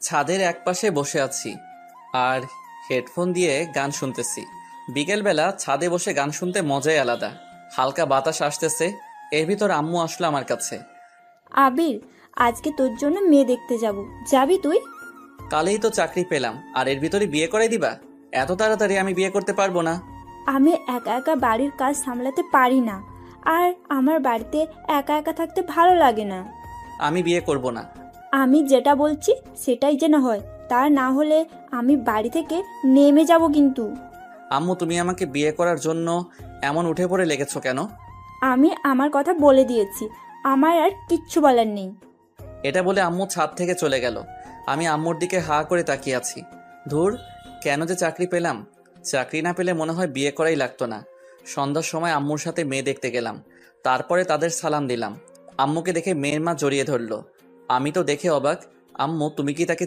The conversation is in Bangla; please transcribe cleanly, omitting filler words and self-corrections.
ছাদের একপাশে বসে আছি আর হেডফোন দিয়ে গান শুনতেছি। বিকেলবেলা ছাদে বসে গান শুনতে মজাই আলাদা। হালকা বাতাস আসতেছে, এর ভিতর আম্মু আসলো আমার কাছে। আবির, আজকে তোর জন্য মেয়ে দেখতে যাব, যাবি তুই? কালেই তো চাকরি পেলাম আর এর ভিতরে বিয়ে করাই দিবা? এত তাড়াতাড়ি আমি বিয়ে করতে পারবো না। আমি একা একা বাড়ির কাজ সামলাতে পারি না, আর আমার বাড়িতে একা একা থাকতে ভালো লাগে না। আমি বিয়ে করব না। আমি যেটা বলছি সেটাই যেন হয়, তা না হলে আমি বাড়ি থেকে নেমে যাব কিন্তু। আম্মু, তুমি আমাকে বিয়ে করার জন্য এমন উঠে পড়ে লেগেছো কেন? আমি আমার কথা বলে দিয়েছি, আমার আর কিচ্ছু বলার নেই। এটা বলে আম্মু ছাদ থেকে চলে গেল। আমি আম্মুর দিকে হা করে তাকিয়ে আছি। ধুর, কেন যে চাকরি পেলাম। চাকরি না পেলে মনে হয় বিয়ে করাই লাগতো না। সন্ধ্যার সময় আম্মুর সাথে মেয়ে দেখতে গেলাম। তারপরে তাদের সালাম দিলাম। আম্মুকে দেখে মেয়ের মা জড়িয়ে ধরলো। আমি তো দেখে অবাক। আম্মু, তুমি কি তাকে